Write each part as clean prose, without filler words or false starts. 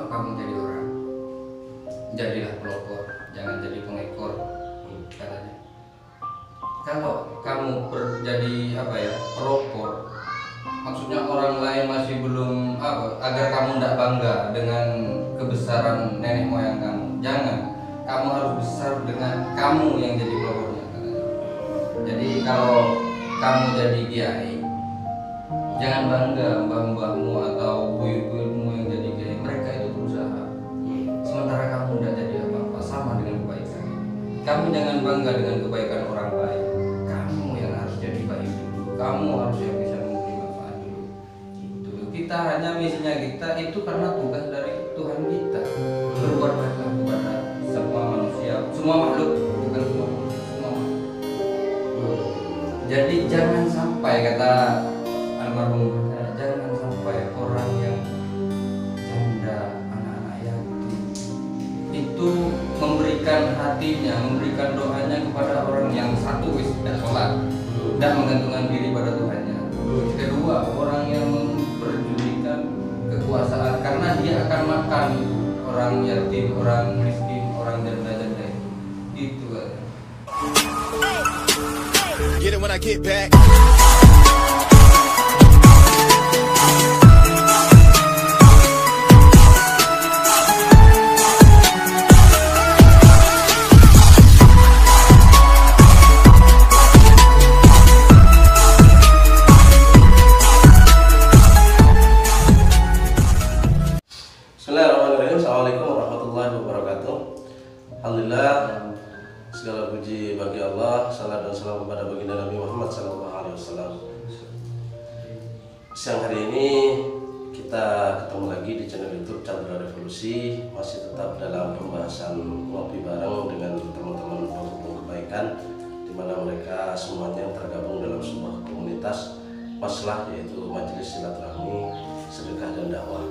kalau kamu jadi orang, jadilah pelopor, jangan jadi pengekor, katanya. Kalau kamu jadi pelopor, maksudnya orang lain masih belum agar kamu tidak bangga dengan kebesaran nenek moyang kamu. Jangan, kamu harus besar dengan kamu yang jadi pelopornya, katanya. Jadi kalau kamu jadi kiai, jangan bangga mbah-mbahmu atau buyut-buyutmu yang jadi kiai. Mereka itu berusaha, sementara kamu tidak jadi apa-apa, sama dengan kebaikan. Kamu jangan bangga dengan kebaikan orang lain. Kamu yang harus jadi baik dulu. Kamu harus yang bisa memberi manfaat dulu. Gitu. Kita hanya misinya kita itu karena tugas dari Tuhan kita. Berbuat baiklah kepada semua manusia, semua makhluk, bukan semua manusia, semua makhluk. Jadi jangan sampai, kata almarhum, jangan sampai orang yang janda, anak-anak yatim itu memberikan hatinya, memberikan doanya kepada orang yang satu tidak sholat, tidak menggantungkan diri pada Tuhannya. Kedua, orang yang memperjudikan kekuasaan karena dia akan makan orang yatim, orang miskin, orang janda-janda itu kan. Get it when I get back. Bismillahirrahmanirrahim. Assalamualaikum warahmatullahi wabarakatuh. Alhamdulillah, segala puji bagi Allah, salat dan salam kepada baginda Nabi Muhammad SAW. Siang hari ini kita ketemu lagi di channel YouTube Chandra Revolusi, masih tetap dalam pembahasan ngopi bareng dengan teman-teman penghubung kebaikan, di mana mereka semuanya tergabung dalam sebuah komunitas Maslah, yaitu Majelis Silaturahmi, Sedekah dan Dakwah.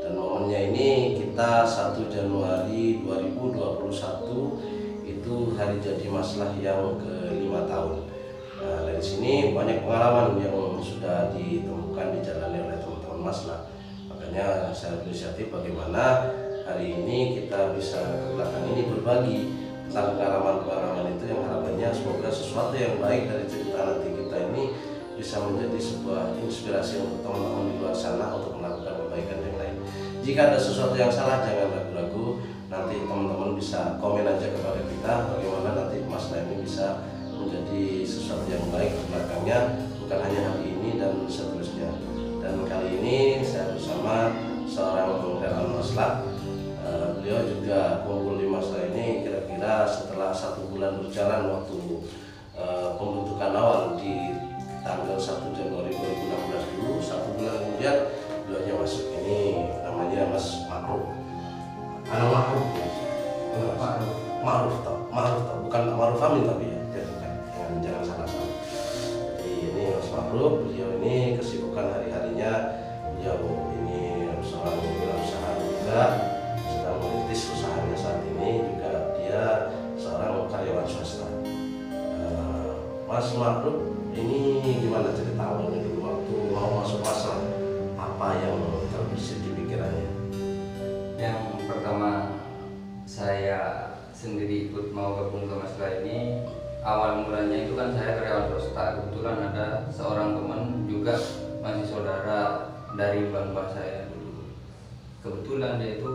Dan momennya ini kita 1 Januari 2021 itu hari jadi Maslah yang ke-5 tahun. Nah, dari sini banyak pengalaman yang sudah ditemukan dijalani oleh teman-teman Maslah. Makanya saya berinisiatif bagaimana hari ini kita bisa ke belakang ini berbagi tentang pengalaman-pengalaman itu, yang harapannya semoga sesuatu yang baik dari cerita nanti kita ini bisa menjadi sebuah inspirasi untuk teman-teman di luar sana untuk melakukan kebaikan yang lain. Jika ada sesuatu yang salah, jangan ragu-ragu, nanti teman-teman bisa komen aja kepada kita bagaimana nanti Maslah ini bisa menjadi sesuatu yang baik ke belakangnya, bukan hanya hari ini dan seterusnya. Dan kali ini saya bersama seorang relawan Maslah. Beliau juga kumpul di Maslah ini kira-kira setelah 1 bulan berjalan waktu pembentukan awal di tanggal 1 Januari 2016 dulu. 1 bulan kemudian beliau masuk. Ini namanya Mas Ma'ruf. Ma'ruf tau, bukan Ma'ruf Amin tapi ya, jangan salah. Jadi ini Mas Ma'ruf, beliau ini kesibukan hari-harinya, beliau ini seorang wirausaha juga, sedang merintis usahanya saat ini, juga dia seorang karyawan swasta. Mas Ma'ruf, ini gimana cerita awalnya dulu waktu mau masuk Maslah? Apa yang terbesit di pikirannya? Yang pertama, saya sendiri ikut mau gabung ke Maslah ini, awal mulanya itu kan saya karyawan swasta. Kebetulan ada seorang teman juga masih saudara dari mbah saya dulu. Kebetulan dia itu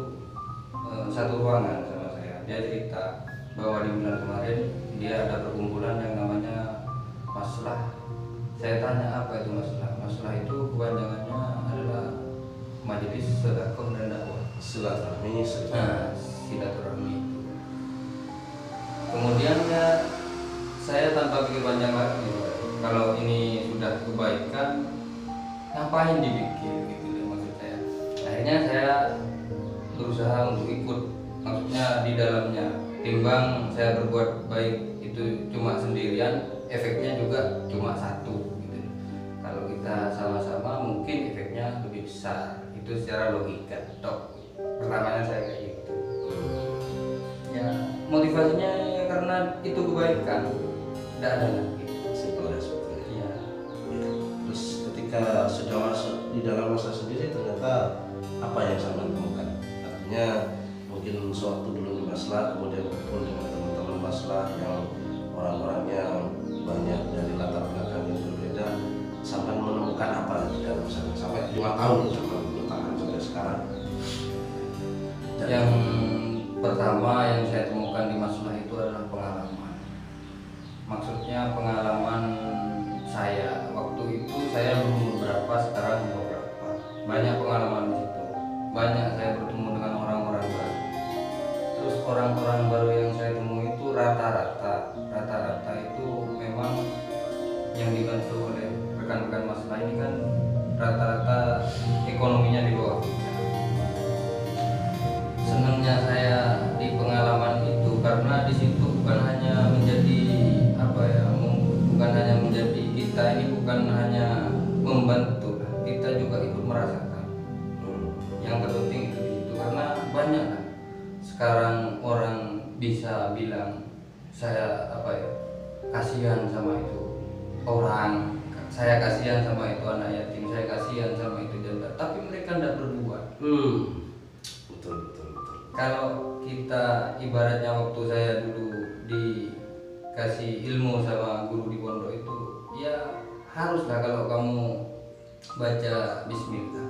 satu ruangan sama saya. Dia cerita bahwa di bulan kemarin dia ada perkumpulan yang namanya Maslah. Saya tanya apa itu Maslah? Maslah itu kepanjangannya adalah Majelis Sedekah dan Dakwah. Silaturahmi. Silaturahmi. Kemudian ya, saya tanpa pikir panjang lagi, kalau ini sudah kebaikan, ngapain dipikir gitu ya, maksud saya. Akhirnya saya berusaha untuk ikut, maksudnya di dalamnya. Timbang saya berbuat baik itu cuma sendirian, efeknya juga cuma satu gitu. Kalau kita sama-sama mungkin efeknya lebih besar. Itu secara logika tok. Pertamanya saya kayak gitu. Ya, motivasinya ya karena itu kebaikan. Tidak ada lagi. Simpel ya sebetulnya. Ya. Terus ketika sudah masuk di dalam Maslah sendiri, ternyata apa yang sampai temukan? artinya mungkin sewaktu dulu di Maslah, kemudian berkumpul dengan teman-teman Maslah yang orang-orangnya banyak dari latar belakang yang berbeda, sampai menemukan apa di dalam sana sampai 5 tahun sama bertahan sampai sekarang. Yang pertama yang saya temukan di Maslah itu adalah pengalaman. Maksudnya pengalaman saya waktu itu, saya berumur berapa, sekarang umur berapa. Banyak pengalaman di situ. Banyak saya bertemu dengan orang-orang baru. Terus orang-orang baru yang saya temui itu rata-rata itu memang yang dibantu oleh rekan-rekan Maslah ini kan rata-rata ekonominya di bawah kita. Senangnya saya di pengalaman itu karena di situ bukan hanya menjadi bukan hanya menjadi kita ini, bukan hanya membantu, kita juga ikut merasakan. Yang terpenting itu di situ, karena banyak kan sekarang orang bisa bilang saya kasihan sama itu orang, saya kasihan sama itu anak yatim, saya kasihan sama itu janda, tapi mereka tidak berbuat. Betul. Kalau kita ibaratnya waktu saya dulu dikasih ilmu sama guru di pondok itu, ya haruslah kalau kamu baca Bismillah,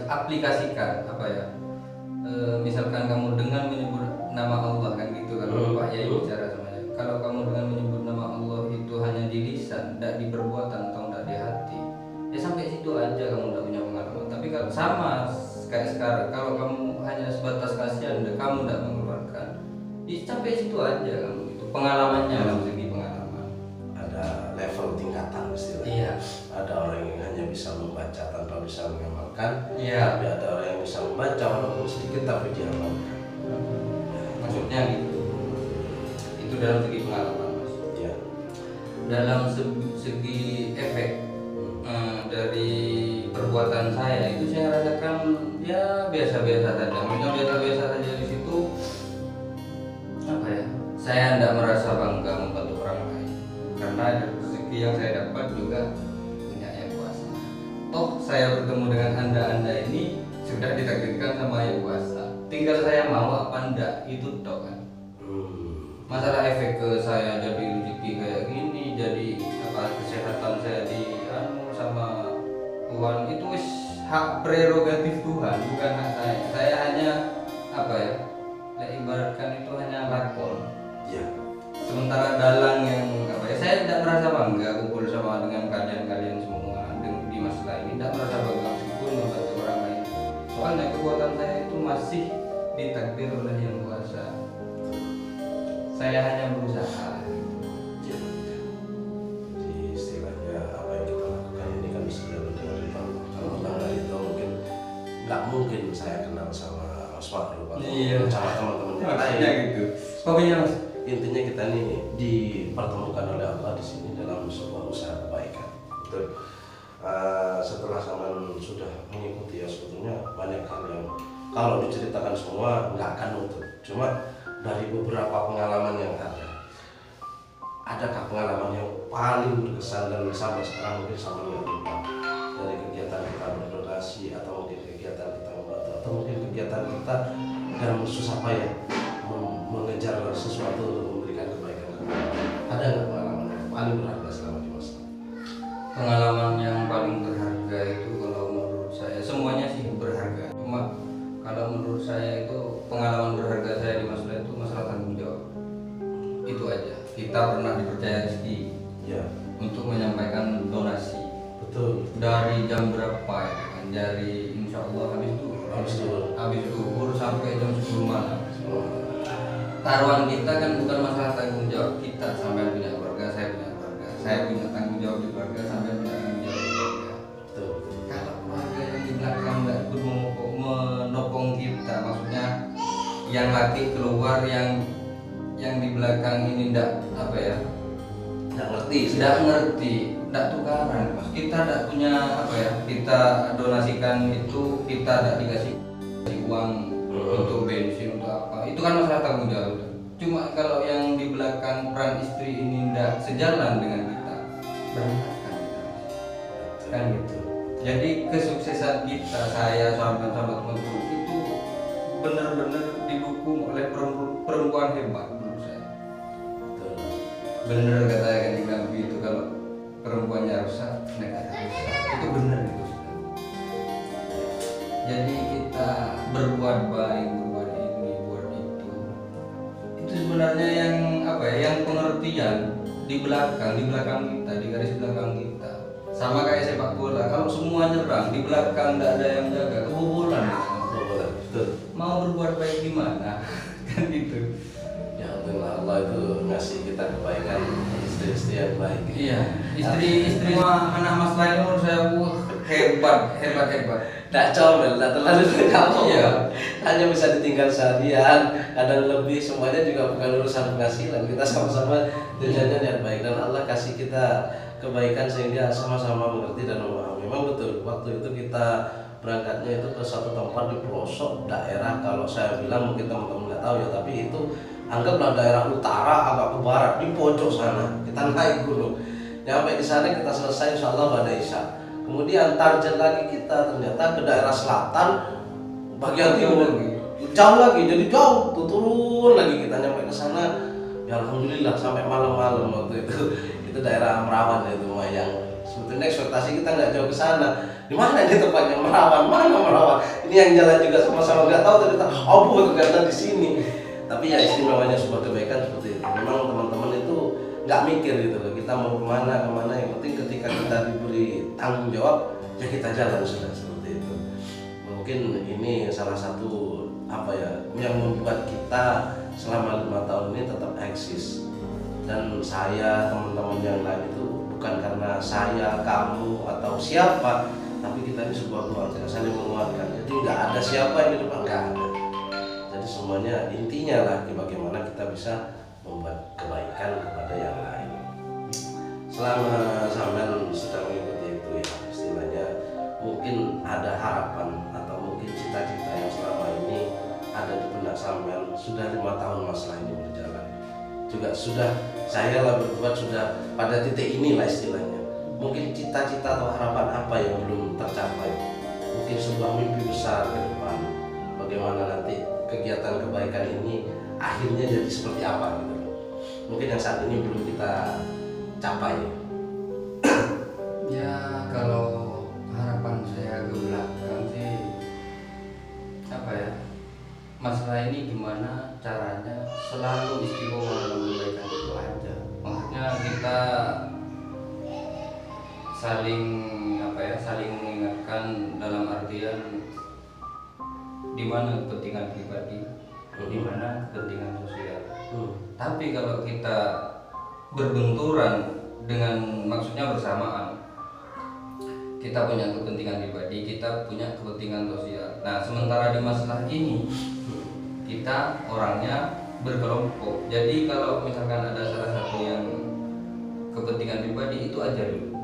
aplikasikan misalkan kamu dengan menyebut nama Allah kan gitu, kalau Pak Yai bicara sama saya, kalau kamu dengan menyebut nama Allah itu hanya di lisan, tidak di perbuatan atau tidak di hati, ya sampai situ aja kamu tidak punya pengalaman. Tapi kalau sama kayak sekarang, kalau kamu hanya sebatas kasihan dan kamu tidak mengeluarkan, ya sampai situ aja kamu itu pengalamannya. Dalam segi pengalaman ada level tingkatan istilahnya. Iya. Ada orang yang hanya bisa membaca tanpa bisa mengamalkan. Iya. Tapi ada orang yang bisa membaca walaupun sedikit tapi dia amalkan. Maksudnya gitu. Itu dalam segi pengalaman, Mas. Ya. Dalam segi efek dari perbuatan saya itu, saya rasakan ya biasa-biasa saja. Maksudnya biasa-biasa saja di situ. Saya tidak merasa bangga membantu orang lain, karena rezeki yang saya dapat juga punya Yang Kuasa. Toh saya bertemu dengan anda ini sudah ditakdirkan sama Yang Kuasa. Tinggal saya mau apa enggak, itu toh kan. Masalah efek ke saya jadi rezeki kayak gini, jadi kesehatan saya sama Tuhan, itu hak prerogatif Tuhan, bukan hak saya. Saya hanya ibaratkan itu hanya lakon. Ya. Sementara dalang yang saya tidak merasa bangga kumpul sama dengan kalian semua di Maslah ini, tidak merasa bangga meskipun membantu orang lain. Soalnya kekuatan saya itu masih ditakdir oleh Yang Kuasa. Saya hanya berusaha. Ya. Jadi istilahnya apa yang kita lakukan ini kan sebenarnya dengan ridho. Kalau bukan dari itu nggak mungkin saya kenal sama Mas Makhluk atau sama teman-teman yang lain. Gitu. Pokoknya Mas, intinya kita nih dipertemukan oleh Allah di sini dalam sebuah usaha kebaikan. Betul. Setelah kalian sudah mengikuti, ya sebetulnya banyak hal yang kalau diceritakan semua nggak akan nutup. Cuma dari beberapa pengalaman yang adakah pengalaman yang paling berkesan dan sampai sekarang mungkin sama yang lupa, dari kegiatan kita berdonasi atau mungkin kegiatan kita membantu atau mungkin kegiatan kita dalam susah payah mengejar sesuatu untuk memberikan kebaikan kepada orang. Ada nggak pengalaman yang paling berharga selama di Maslah? pengalaman yang paling berharga itu kalau menurut saya, semuanya sih berharga. Cuma kalau menurut saya itu pengalaman berharga saya di Maslah itu masalah tanggung jawab. Itu aja. Kita pernah dipercaya rezeki untuk menyampaikan donasi. Betul. Dari jam berapa ya kan? Dari insya Allah habis duhur sampai jam 10 malam. Taruhan kita kan bukan masalah tanggung jawab kita, sampai punya keluarga, saya punya keluarga, saya punya tanggung jawab di keluarga, sampai punya tanggung jawab di keluarga. Betul. Kalau keluarga yang di belakang nggak ikut menopong kita, maksudnya yang laki keluar, yang di belakang ini nggak ngerti, nggak tukaran, mas. Kita nggak punya kita donasikan itu, kita nggak dikasih uang untuk bensin untuk apa, itu kan masalah tanggung jawab. Cuma kalau yang di belakang peran istri ini tidak sejalan dengan kita, berantakan kita, kan gitu. Jadi kesuksesan kita, saya sampai sama teman-teman itu benar-benar didukung oleh perempuan hebat menurut saya. Betul. Bener kata Kanjeng Nabi itu, kalau perempuannya rusak, negara rusak. Itu benar itu. Jadi kita berbuat baik, berbuat ini, buat itu. Itu sebenarnya yang apa ya? Yang pengertian di belakang kita, di garis belakang kita. Sama kayak sepak bola, kalau semua nyerang di belakang tidak ada yang jaga, kebobolan. Betul. Betul. Mau berbuat baik gimana? Kan gitu. Ya Allah itu ngasih kita kebaikan, istri-istri yang baik. Iya, istri sama anak mas lain menurut saya hebat. Tak comel, tak terlalu kamu. Iya. Hanya bisa ditinggal seharian, kadang lebih, semuanya juga bukan urusan penghasilan. Kita sama-sama tujuannya niat baik, dan Allah kasih kita kebaikan sehingga sama-sama mengerti dan memahami. Memang betul, waktu itu kita berangkatnya itu ke satu tempat di pelosok daerah, kalau saya bilang mungkin teman-teman nggak tahu ya, tapi itu anggaplah daerah utara agak ke barat, di pojok sana. Kita naik gunung, nyampe di sana kita selesai insya Allah pada Isya. Kemudian target lagi kita ternyata ke daerah selatan bagian timur, jauh lagi, jadi jauh tuh, turun lagi kita nyampe ke sana. Ya alhamdulillah sampai malam-malam waktu itu daerah Merawan itu yang sebetulnya ekspektasi kita nggak jauh ke sana. Di mana ini tempatnya Merawan? Mana Merawan? Ini yang jalan juga sama-sama nggak tahu, ternyata ternyata di sini. Tapi ya istimewanya sebuah kebaikan seperti itu. Memang teman-teman itu nggak mikir gitu loh, kita mau kemana, yang penting ketika kita diberi tanggung jawab ya kita jalan sudah, seperti itu. Mungkin ini salah satu apa ya yang membuat kita selama 5 tahun ini tetap eksis. Dan saya, teman-teman yang lain itu bukan karena saya, kamu atau siapa, tapi kita ini sebuah keluarga saling menguatkan. Jadi nggak ada siapa yang di depan, nggak ada. Jadi semuanya intinya lah bagaimana kita bisa membuat kebaikan kepada yang lain. Selama sampean sedang mengikuti itu ya, istilahnya mungkin ada harapan atau mungkin cita-cita yang selama ini ada di benak sampean. Sudah 5 tahun masalah ini berjalan, juga sudah saya lah berbuat sudah pada titik inilah istilahnya. Mungkin cita-cita atau harapan apa yang belum tercapai, mungkin sebuah mimpi besar ke depan, bagaimana nanti kegiatan kebaikan ini akhirnya jadi seperti apa gitu. Mungkin yang saat ini belum kita capai. Ya kalau harapan saya ke belakang sih apa ya, masalah ini gimana caranya selalu istiqomah dalam kebaikan itu aja. Maksudnya kita saling apa ya, saling mengingatkan dalam artian di mana kepentingan pribadi, di mana kepentingan sosial. Tapi kalau kita berbenturan dengan, maksudnya bersamaan, kita punya kepentingan pribadi, kita punya kepentingan sosial. Nah, sementara di masalah ini kita orangnya berkelompok. Jadi kalau misalkan ada salah satu yang kepentingan pribadi, itu aja dulu.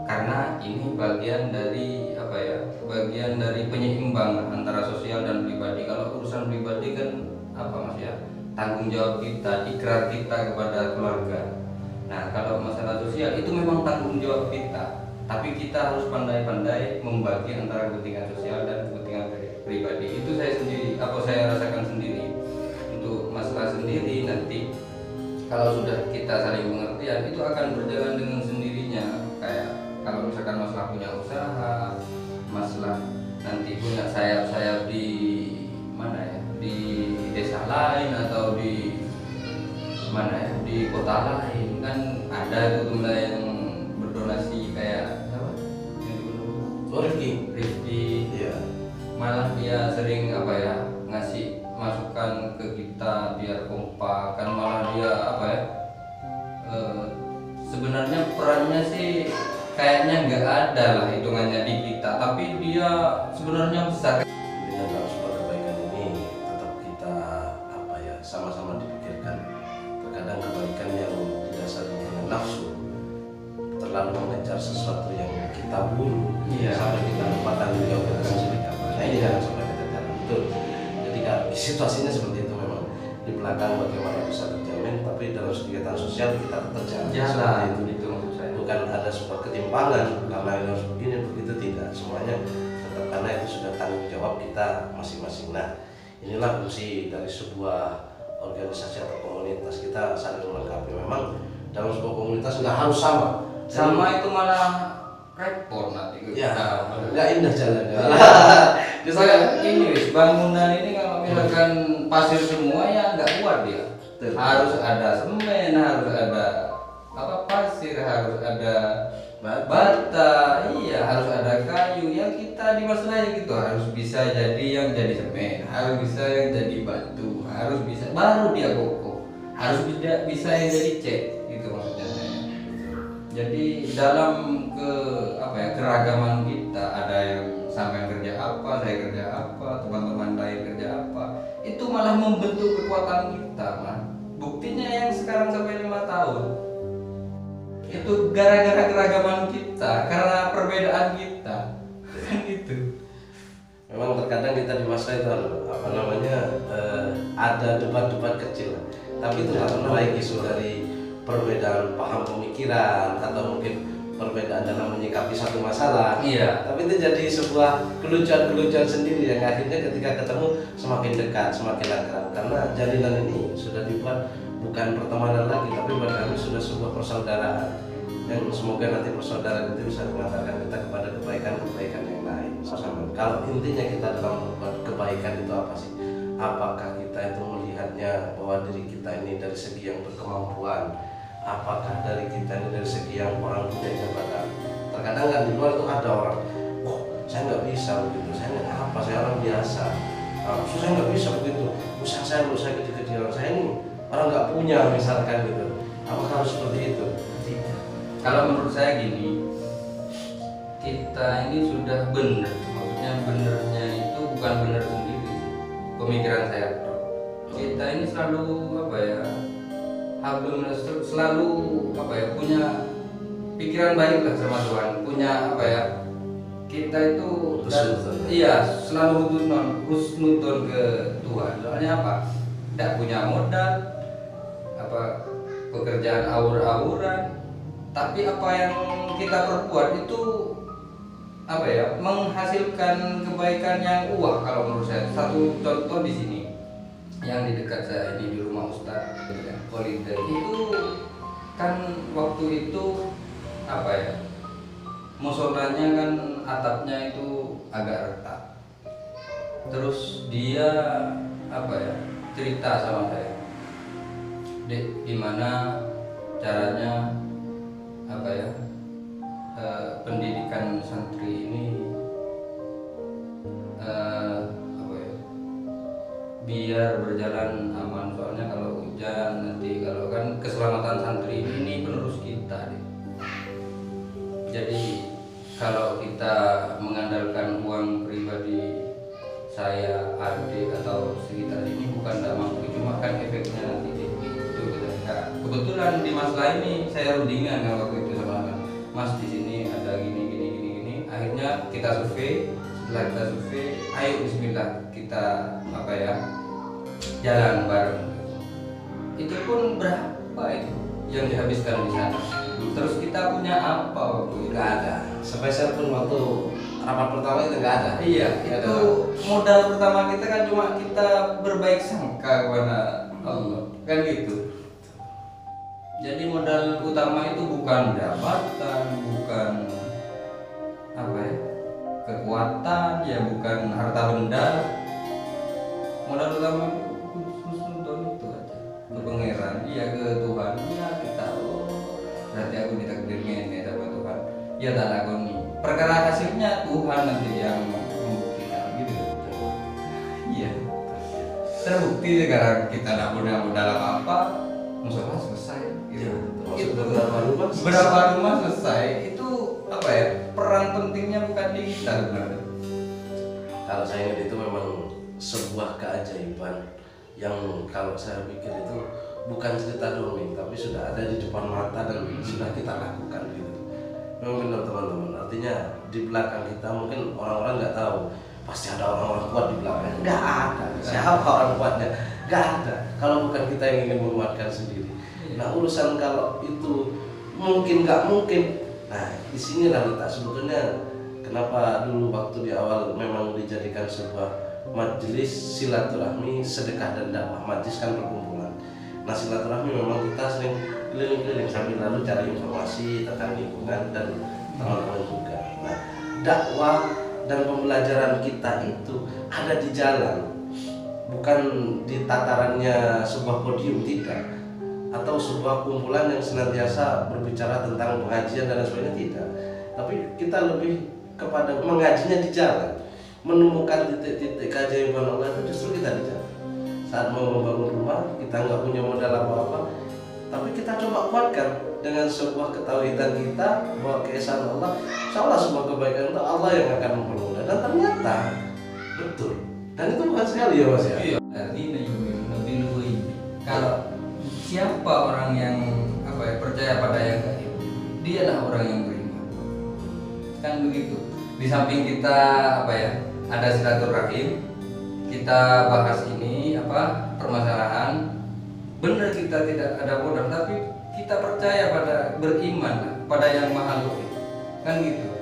Karena ini bagian dari apa ya? Bagian dari penyeimbang antara sosial dan pribadi. Kalau urusan pribadi kan apa Mas ya? Tanggung jawab kita, ikrar kita kepada keluarga. Nah, kalau masalah sosial itu memang tanggung jawab kita, tapi kita harus pandai-pandai membagi antara kepentingan sosial dan kepentingan pribadi. Itu saya sendiri, saya rasakan sendiri. Untuk masalah sendiri nanti kalau sudah kita saling pengertian, itu akan berjalan dengan sendirinya. Kayak kalau misalkan masalah punya usaha, masalah nanti punya sayap-sayap di mana ya, di desa lain atau di mana ya, di kota lain, kan ada itu teman yang berdonasi kayak apa? Rifki. Iya. Malah dia sering apa ya, ngasih masukan ke kita biar kompak, kan malah dia apa ya, sebenarnya perannya sih kayaknya nggak ada lah hitungannya di kita, tapi dia sebenarnya besar. Dengan dalam sebuah kebaikan ini tetap kita apa ya, sama-sama dipikirkan. Terkadang kebaikan yang didasari dengan nafsu, terlalu mengejar sesuatu yang kita buru, sampai kita lupa tanggung jawab kita sendiri. Nah ini jangan sampai kita jalan betul. Jadi kan situasinya seperti itu memang. Di belakang bagaimana bisa terjamin, tapi dalam kegiatan sosial kita tetap jalan. Itu maksud saya. bukan ada sebuah ketimpangan karena ini harus begini begitu, tidak, semuanya tetap karena itu sudah tanggung jawab kita masing-masing. Nah, inilah fungsi dari sebuah organisasi atau komunitas, kita saling melengkapi. Memang dalam sebuah komunitas nggak harus sama itu malah repot nanti ya, kita. nggak indah jalannya. Saya ini wis, bangunan ini kalau misalkan pasir semua ya nggak kuat dia. Betul. Harus ada semen, harus ada pasir, harus ada bata, iya harus ada kayu. Yang kita di masalahnya gitu, harus bisa jadi yang jadi semen, harus bisa yang jadi batu, harus bisa baru dia kokoh, harus bisa yang jadi cat, gitu maksudnya saya. Jadi dalam keragaman kita, ada yang sampai kerja apa, saya kerja apa, teman-teman lain kerja apa, itu malah membentuk kekuatan kita, man. Buktinya yang sekarang sampai 5 tahun itu gara-gara keragaman kita, karena perbedaan kita, kan gitu. Memang terkadang kita di masa itu ada debat-debat kecil, tapi itu karena baik isu dari perbedaan paham pemikiran atau mungkin perbedaan dalam menyikapi satu masalah. Iya. Tapi itu jadi sebuah kelucuan-kelucuan sendiri yang akhirnya ketika ketemu semakin dekat, semakin akrab. Karena jalinan ini sudah dibuat bukan pertemanan lagi, tapi buat kami sudah sebuah persaudaraan. Yang semoga nanti persaudaraan itu bisa mengantarkan kita kepada kebaikan-kebaikan yang lain. Sama. Kalau intinya kita dalam membuat kebaikan itu apa sih? Apakah kita itu melihatnya bahwa diri kita ini dari segi yang berkemampuan? Apakah dari kita ini dari segi yang orang punya jabatan? Terkadang kan di luar itu ada orang, saya nggak bisa begitu, saya nggak apa, saya orang biasa, saya nggak bisa begitu, usaha saya kecil-kecilan, saya ini orang nggak punya misalkan gitu. Apakah harus seperti itu? Tidak. Kalau menurut saya gini, kita ini sudah benar, maksudnya benernya itu bukan benar sendiri, pemikiran saya. Kita ini selalu selalu punya pikiran baik lah sama Tuhan, punya kita itu selalu husnudon ke Tuhan. Soalnya tidak punya modal, pekerjaan awur-awuran, tapi apa yang kita perbuat itu menghasilkan kebaikan yang kalau menurut saya. Satu contoh di sini yang di dekat saya ini, di rumah Ustaz Kolide itu kan waktu itu musolanya kan atapnya itu agak retak. Terus dia cerita sama saya, Dek, gimana caranya pendidikan santri ini biar berjalan aman, soalnya kalau hujan nanti, kalau kan keselamatan santri ini penerus kita deh. Jadi kalau kita mengandalkan uang pribadi saya, adik atau sekitar ini bukan tidak mampu, cuma kan efeknya nanti itu kebetulan di masalah ini saya rundingan waktu itu sama Mas, di sini ada gini. Akhirnya kita survei. Setelah kita survei, ayo bismillah kita jalan bareng. Itu pun berapa itu yang dihabiskan di sana. Terus kita punya apa waktu itu? Nggak ada. Sepeser pun waktu rapat pertama itu nggak ada. Iya, itu modal pertama kita kan cuma kita berbaik sangka kepada Allah, kan gitu. Jadi modal utama itu bukan jabatan, bukan kekuatan, ya bukan harta benda. Modal utama itu aja, ke pangeran, iya ke Tuhan, iya kita berarti aku ditakdirnya ini sama Tuhan, ya tak lakoni. Perkara hasilnya Tuhan nanti yang membuktikan gitu. Iya. Terbukti sekarang kita tidak punya modal apa-apa, musola selesai. Gitu. Itu Berapa rumah selesai, itu peran pentingnya bukan di kita sebenarnya. Kalau saya ingat itu memang sebuah keajaiban yang kalau saya pikir itu bukan cerita dongeng, tapi sudah ada di depan mata dan sudah kita lakukan gitu. Memang benar teman-teman, artinya di belakang kita mungkin orang-orang nggak tahu, pasti ada orang-orang kuat di belakang. Nggak ada. Siapa orang kuatnya? Nggak ada. Kalau bukan kita yang ingin menguatkan sendiri. Nah urusan kalau itu mungkin nggak mungkin. Nah, di sinilah letak sebetulnya kenapa dulu waktu di awal memang dijadikan sebuah majelis silaturahmi, sedekah dan dakwah. Majelis kan perkumpulan. Nah, silaturahmi memang kita sering keliling-keliling sambil lalu cari informasi tentang lingkungan dan teman-teman juga. Nah, dakwah dan pembelajaran kita itu ada di jalan, bukan di tatarannya sebuah podium, tidak, atau sebuah kumpulan yang senantiasa berbicara tentang pengajian dan sebagainya, tidak. Tapi kita lebih kepada mengajinya di jalan, menemukan titik-titik keajaiban Allah itu justru kita di jalan. Saat mau membangun rumah, kita nggak punya modal apa-apa, tapi kita coba kuatkan dengan sebuah ketauhidan kita bahwa keesaan Allah, insyaallah sebuah kebaikan itu Allah yang akan mempermudah. Dan ternyata betul. Dan itu bukan sekali ya Mas ya. Iya. Kalau siapa orang yang percaya pada yang gaib, dialah orang yang beriman. Kan begitu. Di samping kita ada silaturahim, kita bahas ini permasalahan. Benar kita tidak ada modal, tapi kita percaya pada beriman pada yang maha luas. Kan gitu.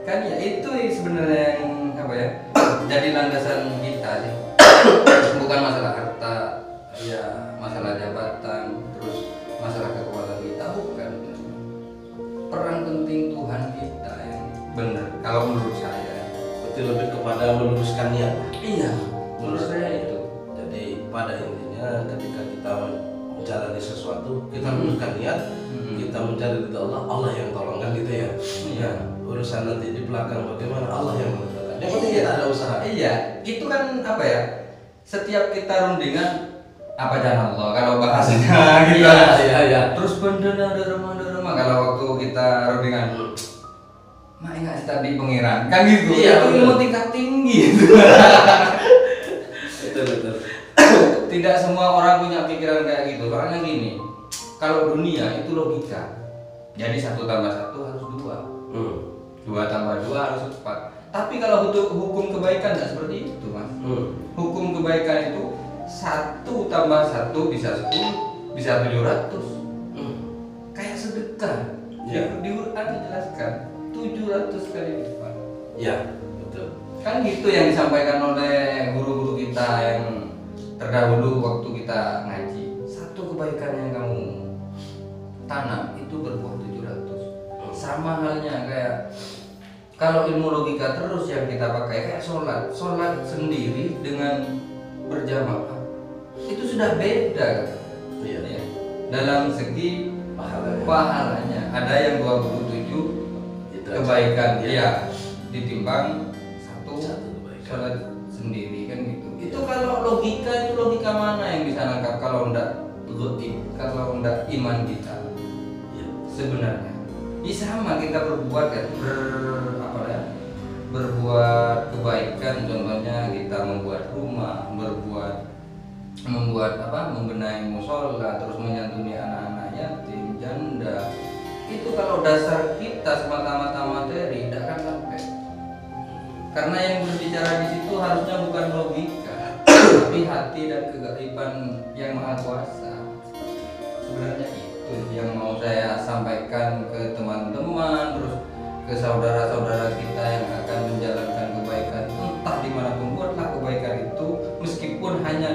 Kan ya itu sebenarnya yang jadi landasan kita sih. Bukan masalah harta, ya masalah jabatan, terus masalah kekuatan kita, bukan. Peran penting Tuhan kita yang benar. Kalau menurut saya, Berarti lebih kepada meluruskan niat. iya, menurut saya itu. Jadi pada intinya ketika kita menjalani sesuatu, kita meluruskan niat, kita mencari ridha Allah, Allah yang tolong, kan gitu ya. Iya. Urusan nanti di belakang bagaimana, Allah yang menentukan. Yang penting kita ada usaha. Iya, itu kan setiap kita rundingan jalan Allah kalau bahasanya gitu. Iya. Terus bendera rumah kalau waktu kita rundingan mak ingat tadi pengiran kan gitu. Iya, itu ilmu tingkat tinggi gitu. Betul. Tidak semua orang punya pikiran kayak gitu. Soalnya gini, kalau dunia itu logika. Jadi 1 tambah 1 harus 2. 2 tambah 2 harus 4. Tapi kalau hukum kebaikan tidak seperti itu, Mas. Hukum kebaikan itu 1 tambah 1 bisa 10, bisa 700. Kayak sedekah. Ya. Di Quran dijelaskan 700 kali lipat. Iya, betul. Kan gitu yang disampaikan oleh guru-guru kita yang terdahulu waktu kita ngaji. 1 kebaikan yang kamu tanam itu berbuah 700. Sama halnya kayak kalau ilmu logika terus yang kita pakai kayak sholat sendiri dengan berjamaah itu sudah beda. Iya. Ya. Dalam segi pahalanya ada yang 27 kebaikan ditimbang 1 kebaikan. sholat sendiri kan gitu. Itu kalau logika itu logika mana yang bisa nangkap kalau ndak iman kita sebenarnya. Ya sama kita berbuat berbuat kebaikan, contohnya kita membuat rumah, membenahi musola, terus menyantuni anak-anak yatim, janda. Itu kalau dasar kita semata-mata materi tidak akan sampai. Karena yang berbicara di situ harusnya bukan logika, tapi hati dan kegaiban yang maha kuasa. Sebenarnya itu yang mau saya sampaikan ke teman-teman, terus ke saudara-saudara kita yang akan menjalankan kebaikan, entah dimanapun. Buatlah kebaikan itu meskipun hanya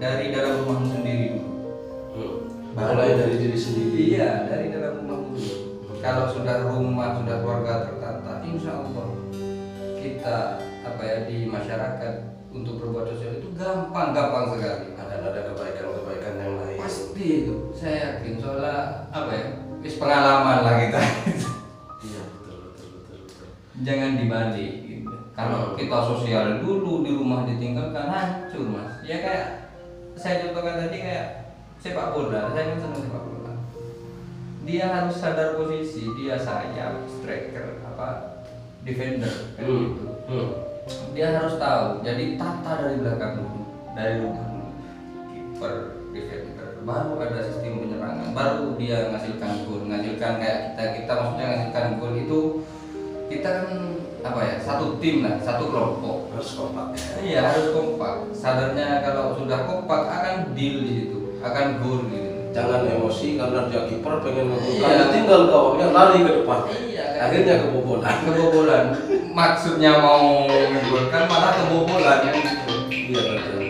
dari dalam rumahmu sendiri dulu. Mulai dari diri sendiri. Iya, dari dalam rumahmu dulu. Kalau sudah rumah, sudah keluarga tertata, insya Allah kita di masyarakat untuk berbuat sosial itu gampang sekali. Ada kebaikan-kebaikan yang lain. Pasti itu, saya yakin. Soalnya pengalaman lah kita. Iya, betul. Jangan dibalik gitu. Kalau kita sosial dulu di rumah ditinggalkan hancur, Mas. Ya kayak saya contohkan tadi kayak sepak bola. Saya kan senang sepak bola. Dia harus sadar posisi, dia sayap, striker, defender kayak gitu. Dia harus tahu. Jadi tata dari belakang dulu, dari rumah dulu. Kiper, defender, baru ada sistem penyerangan, baru dia menghasilkan gol, kayak kita maksudnya menghasilkan gol itu kita kan satu tim lah, satu kelompok, Harus kompak. iya harus kompak. Sadarnya kalau sudah kompak akan deal di situ, akan gol gitu. Jangan emosi karena dia kiper pengen ngegol, Iya. karena tinggal gawangnya lari ke depan. Iya, kan? Akhirnya kebobolan. Kebobolan. Maksudnya mau menggolkan malah kebobolan kan gitu. Iya betul.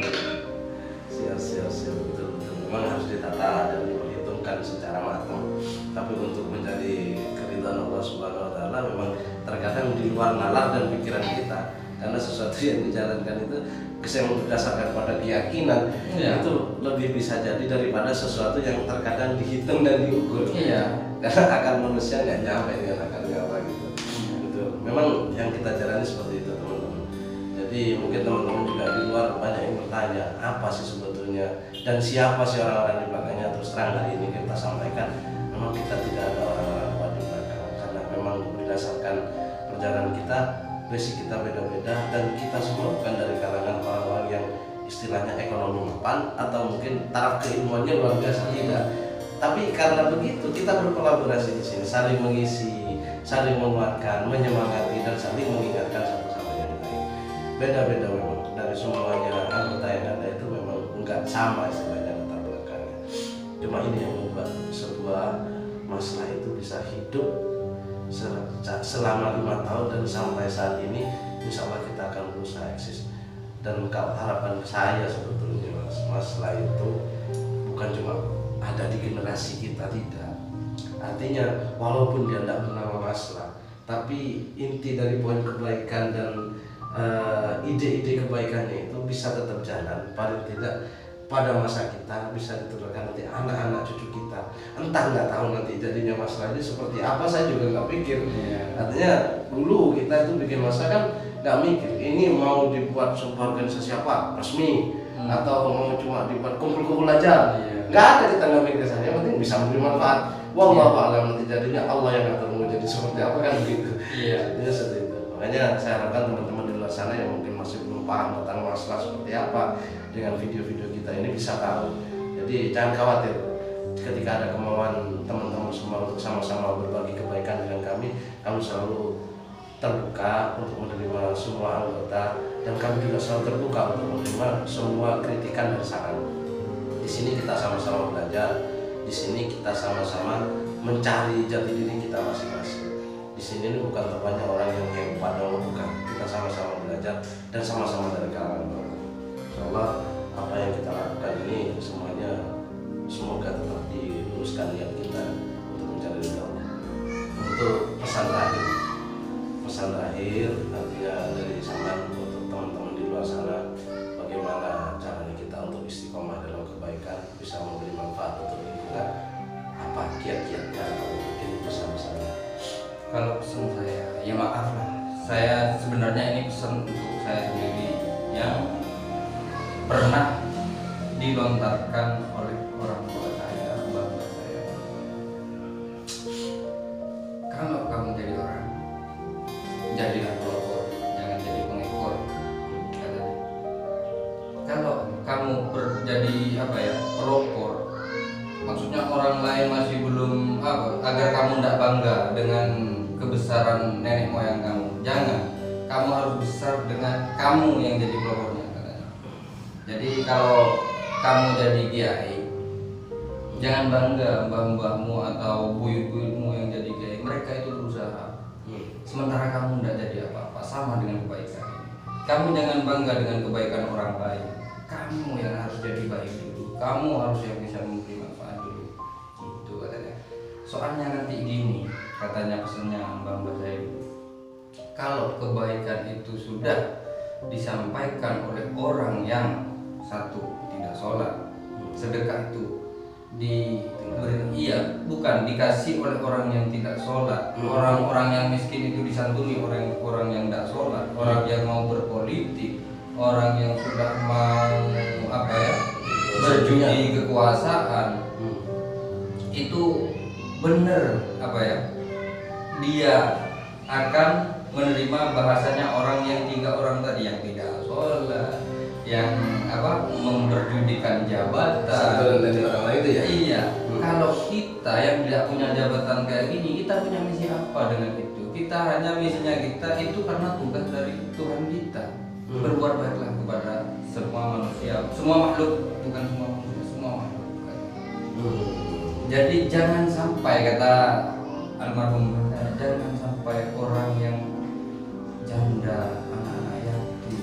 Siap betul. Memang harus ditata dan diperhitungkan secara matang. Tapi untuk menjadi keridhaan Allah Subhanahu Wa Taala memang terkadang di luar nalar dan pikiran kita. Karena sesuatu yang dijalankan itu yang berdasarkan pada keyakinan Iya. itu lebih bisa jadi daripada sesuatu yang terkadang dihitung dan diukur. Iya. Karena akal manusia nggak nyampe dengan akalnya Allah gitu. Betul. Memang yang kita jalani seperti itu teman-teman. Jadi mungkin teman-teman juga di luar banyak yang bertanya apa sih sebetulnya dan siapa sih orang-orang di belakangnya. Terus terang hari ini kita sampaikan memang kita tidak ada orang-orang kuat di belakang karena memang berdasarkan perjalanan kita, basic kita beda-beda dan kita semua bukan dari kalangan orang-orang yang istilahnya ekonomi mapan atau mungkin taraf keilmuannya luar biasa, tidak. Tapi karena begitu kita berkolaborasi di sini, saling mengisi, saling menguatkan, menyemangati dan saling mengingatkan satu sama yang lain. Beda-beda memang dari semuanya anggota yang ada itu memang enggak sama istilahnya latar belakangnya. Cuma ini yang membuat sebuah masalah itu bisa hidup selama 5 tahun dan sampai saat ini insya Allah kita akan berusaha eksis. Dan kalau harapan saya sebetulnya masalah itu bukan cuma ada di generasi kita, tidak. Artinya walaupun dia tidak bernama masalah, tapi inti dari poin kebaikan dan ide-ide kebaikannya itu bisa tetap jalan. Paling tidak pada masa kita bisa diteruskan nanti anak-anak cucu kita. Entah nggak tahu nanti jadinya masalah ini seperti apa, saya juga nggak pikir. Artinya dulu kita itu bikin masalah kan nggak mikir ini mau dibuat sebuah organisasi apa resmi atau mau cuma dibuat kumpul-kumpul aja. Nggak ada, kita nggak mikir sana, yang penting bisa memberi manfaat. Wallahu a'lam nanti jadinya Allah yang akan mau jadi seperti apa kan begitu. Iya. Jadi seperti itu. Makanya saya harapkan teman-teman di luar sana yang mungkin masih belum paham tentang masalah seperti apa dengan video-video kita ini bisa tahu. Jadi jangan khawatir ketika ada kemauan teman-teman semua untuk sama-sama berbagi kebaikan dengan kami selalu terbuka untuk menerima semua anggota dan kami juga selalu terbuka untuk menerima semua kritikan dan saran. Di sini kita sama-sama belajar, di sini kita sama-sama mencari jati diri kita masing-masing. Di sini ini bukan tempatnya orang yang hebat atau bukan, kita sama-sama belajar dan sama-sama dari kalangan orang. Insyaallah apa yang kita lakukan ini semuanya semoga tetap diluruskan niat kita untuk mencari ridha Allah. Untuk pesan terakhir artinya dari Saman untuk teman-teman di luar sana, bagaimana caranya kita untuk istiqomah dalam kebaikan bisa memberi manfaat untuk lingkungan, apa kiat-kiatnya atau mungkin pesan-pesannya? Kalau pesan saya, ya maaf lah, saya sebenarnya ini pesan untuk saya sendiri yang pernah dilontarkan oleh orang tua saya, bapak saya. Kalau kamu jadi orang, jadilah pelopor, jangan jadi pengekor, katanya. Kalau kamu jadi pelopor, maksudnya orang lain masih belum agar kamu tidak bangga dengan kebesaran nenek moyang kamu, jangan. Kamu harus besar dengan kamu yang jadi pelopornya, katanya. Jadi kalau kamu jadi kiai, jangan bangga mbah-mbahmu atau buyut-buyutmu yang jadi kiai. Mereka itu berusaha, sementara kamu tidak jadi apa-apa. Sama dengan kebaikan. Kamu jangan bangga dengan kebaikan orang lain. Kamu yang harus jadi baik dulu. Kamu harus yang bisa memberi manfaat dulu. Itu katanya. Soalnya nanti gini, katanya pesannya mbak-mbak saya dulu. Kalau kebaikan itu sudah disampaikan oleh orang yang satu tidak sholat, sedekah itu bukan dikasih oleh orang yang tidak sholat, orang-orang yang miskin itu disantuni orang yang tidak sholat, orang yang mau berpolitik, orang yang sudah mau berjudi kekuasaan, itu benar dia akan menerima bahasanya orang yang 3 orang tadi yang tidak sholat, yang memperjudikan jabatan. Satu dari orang lain itu ya. Iya. Kalau kita yang tidak punya jabatan kayak gini, kita punya misi apa dengan itu? Kita hanya misinya kita itu karena tugas dari Tuhan kita. Berbuat baiklah kepada semua manusia, semua makhluk, bukan semua manusia, semua makhluk. Jadi jangan sampai, kata almarhum, jangan sampai orang yang janda, anak-anak yatim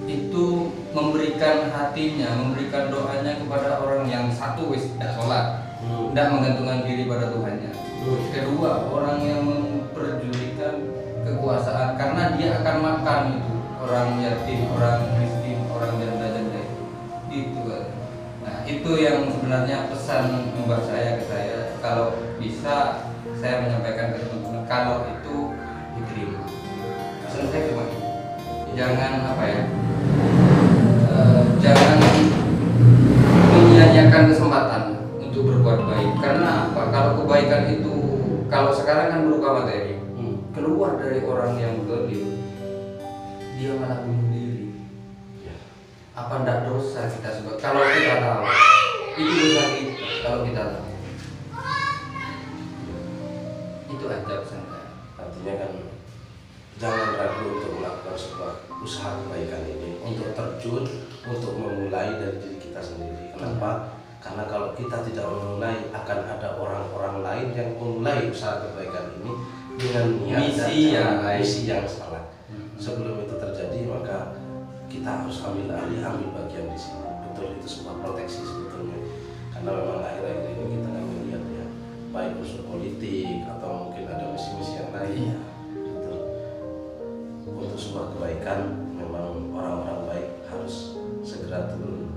itu memberikan hatinya, memberikan doanya kepada orang yang satu wis tidak sholat, tidak menggantungkan diri pada Tuhannya. Kedua, orang yang memperjulikan kekuasaan karena dia akan makan itu orang yatim, orang miskin, orang janda-janda itu. Nah, itu yang sebenarnya pesan mbak saya ke saya. Kalau bisa saya menyampaikan ke teman-teman, kalau itu diterima. Pesan saya cuma itu. Jangan apa ya? Jangan menyia-nyiakan kesempatan untuk berbuat baik. Karena apa? Kalau kebaikan itu, kalau sekarang kan berupa materi, keluar dari orang yang zalim, dia malah bunuh diri. Apa ndak dosa kita sebab kalau kita tahu itu dosa kita, kalau kita tahu itu aja pesan saya. Artinya kan jangan ragu untuk melakukan sebuah usaha kebaikan ini, untuk terjun, untuk memulai dari diri kita sendiri. Kenapa? Karena kalau kita tidak memulai, akan ada orang-orang lain yang memulai usaha kebaikan ini dengan niat misi yang salah. Sebelum itu terjadi, maka kita harus ambil bagian di sini. Betul, itu sebuah proteksi sebetulnya. Karena memang akhir-akhir ini kita kan melihat ya, baik unsur politik atau mungkin ada misi-misi yang lain. Betul. Untuk sebuah kebaikan, memang orang-orang baik harus segera turun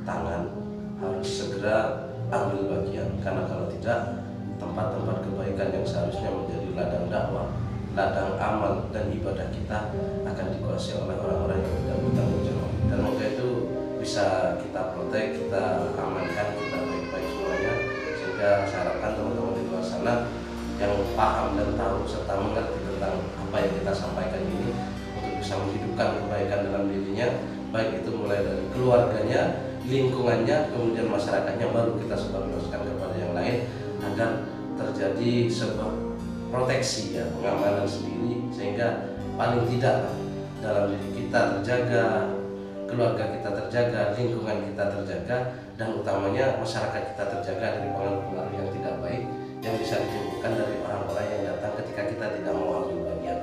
tangan, harus segera ambil bagian. Karena kalau tidak, tempat-tempat kebaikan yang seharusnya menjadi ladang dakwah, ladang amal dan ibadah kita akan dikuasai oleh orang-orang yang tidak bertanggung jawab. Dan maka itu bisa kita protek, kita amankan, kita baik-baik semuanya, sehingga saya harapkan teman-teman di luar sana yang paham dan tahu serta mengerti tentang apa yang kita sampaikan ini untuk bisa menghidupkan kebaikan dalam dirinya, baik itu mulai dari keluarganya, lingkungannya, kemudian masyarakatnya, baru kita sebarluaskan kepada yang lain agar terjadi sebuah proteksi ya, pengamanan sendiri, sehingga paling tidak dalam diri kita terjaga, keluarga kita terjaga, lingkungan kita terjaga, dan utamanya masyarakat kita terjaga dari pengaruh-pengaruh yang tidak baik yang bisa ditimbulkan dari orang-orang yang datang ketika kita tidak mau ambil bagian.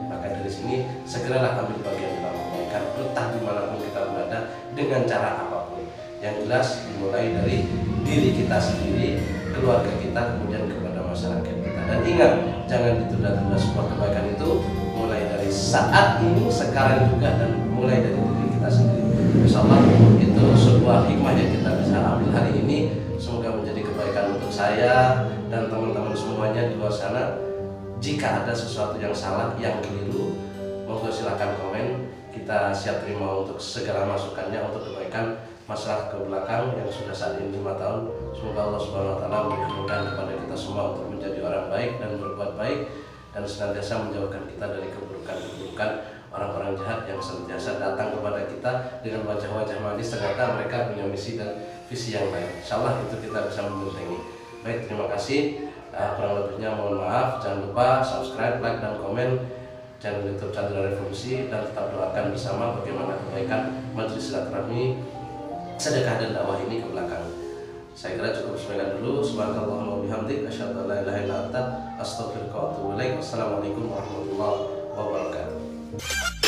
Maka dari sini segeralah ambil bagian dalam kebaikan, entah dimanapun kita berada, dengan cara apapun. Yang jelas dimulai dari diri kita sendiri, keluarga kita, kemudian kepada masyarakat kita. Dan ingat, jangan ditunda-tunda sebuah kebaikan itu mulai dari saat ini, sekarang juga, dan mulai dari diri kita sendiri. Insyaallah itu sebuah hikmah yang kita bisa ambil hari ini. Semoga menjadi kebaikan untuk saya dan teman-teman semuanya di luar sana. Jika ada sesuatu yang salah, yang keliru, monggo silakan komen. Kita siap terima untuk segala masukannya untuk kebaikan masalah ke belakang yang sudah saat ini 5 tahun. Semoga Allah Subhanahu wa taala memberikan kepada kita semua untuk menjadi orang baik dan berbuat baik, dan senantiasa menjauhkan kita dari keburukan-keburukan orang-orang jahat yang senantiasa datang kepada kita dengan wajah-wajah manis, ternyata mereka punya misi dan visi yang lain. Insyaallah itu kita bisa membentengi. Baik, terima kasih. Kurang lebihnya mohon maaf. Jangan lupa subscribe, like, dan komen channel YouTube Chandra Revolusi, dan tetap doakan bersama bagaimana kebaikan majelis silaturahmi, sedekah dan dakwah ini ke belakang. Saya kira cukup sekian dulu. Subhanallahumma bihamdik, asyhadu an la ilaha illa anta, astaghfiruka wa atubu ilaik. Wassalamualaikum warahmatullahi wabarakatuh.